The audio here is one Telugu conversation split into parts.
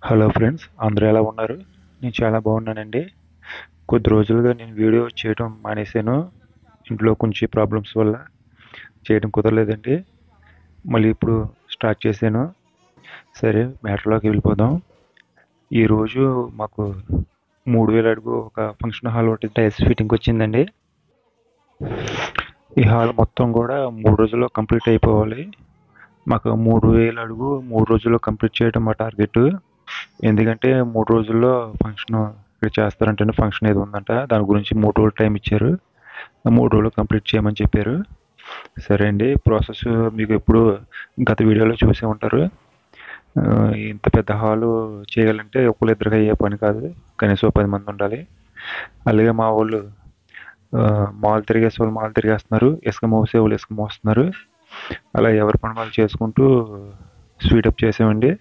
హలో ఫ్రెండ్స్, అందరూ ఎలా ఉన్నారు? నేను చాలా బాగున్నానండి. కొద్ది రోజులుగా నేను వీడియో చేయడం మానేశాను. ఇంట్లో కొంచెం ప్రాబ్లమ్స్ వల్ల చేయడం కుదరలేదండి. మళ్ళీ ఇప్పుడు స్టార్ట్ చేశాను. సరే, మ్యాటర్లోకి వెళ్ళిపోదాం. ఈరోజు మాకు 3000 అడుగు ఒక ఫంక్షన్ హాల్ ఒకటి టైల్స్ ఫిట్టింగ్ వచ్చిందండి. ఈ హాల్ మొత్తం కూడా 3 రోజుల్లో కంప్లీట్ అయిపోవాలి. మాకు 3000 అడుగు 3 రోజుల్లో కంప్లీట్ చేయడం మా టార్గెట్. ఎందుకంటే 3 రోజుల్లో ఫంక్షన్ ఇక్కడ చేస్తారంటే ఫంక్షన్ ఏదో ఉందంట. దాని గురించి 3 రోజులు టైం ఇచ్చారు. 3 రోజులు కంప్లీట్ చేయమని చెప్పారు. సరే అండి, ప్రాసెస్ మీకు ఎప్పుడు గత వీడియోలో చూసే ఉంటారు. ఇంత పెద్ద హాలు చేయాలంటే ఒకళ్ళిద్దరికి అయ్యే పని కాదు, కనీసం 10 మంది ఉండాలి. అలాగే మా వాళ్ళు మాల్ తిరిగేసే వాళ్ళు మాల్ తిరిగేస్తున్నారు, ఇసుక మోసే వాళ్ళు ఇసుక మోస్తున్నారు. అలా ఎవరి పని వాళ్ళు చేసుకుంటూ స్పీడప్ చేసామండి.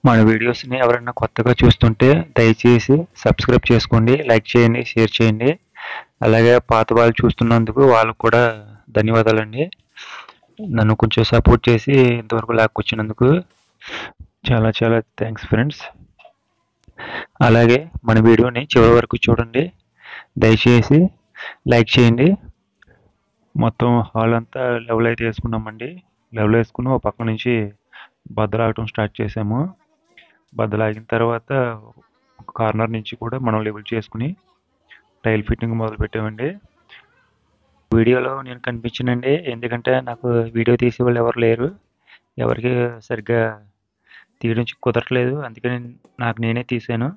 మన వీడియోస్ని ఎవరైనా కొత్తగా చూస్తుంటే దయచేసి సబ్స్క్రైబ్ చేసుకోండి, లైక్ చేయండి, షేర్ చేయండి. అలాగే పాత వాళ్ళు చూస్తున్నందుకు వాళ్ళకు కూడా ధన్యవాదాలండి. నన్ను కొంచెం సపోర్ట్ చేసి ఇంతవరకు లాక్కొచ్చినందుకు చాలా చాలా థ్యాంక్స్ ఫ్రెండ్స్. అలాగే మన వీడియోని చివరి వరకు చూడండి, దయచేసి లైక్ చేయండి. మొత్తం హాల్ అంతా లెవెల్ అయితే వేసుకున్నామండి. లెవెల్ వేసుకుని ఒక పక్క నుంచి బద్దలాగటం స్టార్ట్ చేసాము. బద్దలాగిన తర్వాత కార్నర్ నుంచి కూడా మనం లెవెల్ చేసుకుని టైల్ ఫిట్టింగ్ మొదలు పెట్టామండి. వీడియోలో నేను కనిపించనండి, ఎందుకంటే నాకు వీడియో తీసే వాళ్ళు ఎవరు లేరు. ఎవరికి సరిగ్గా తీయడం కుదరట్లేదు, అందుకని నాకు నేనే తీసాను.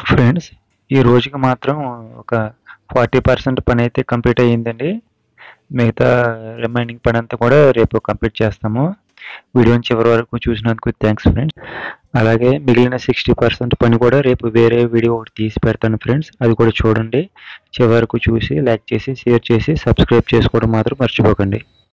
ఫ్రెండ్స్, ఈ రోజుకి మాత్రం ఒక 40% పని అయితే కంప్లీట్ అయ్యిందండి. మిగతా రిమైనింగ్ పని అంతా కూడా రేపు కంప్లీట్ చేస్తాము. వీడియోని చివరి వరకు చూసినందుకు థ్యాంక్స్ ఫ్రెండ్స్. అలాగే మిగిలిన 60% పని కూడా రేపు వేరే వీడియో ఒకటి తీసి పెడతాను ఫ్రెండ్స్, అది కూడా చూడండి. చివరి వరకు చూసి లైక్ చేసి షేర్ చేసి సబ్స్క్రైబ్ చేసుకోవడం మాత్రం మర్చిపోకండి.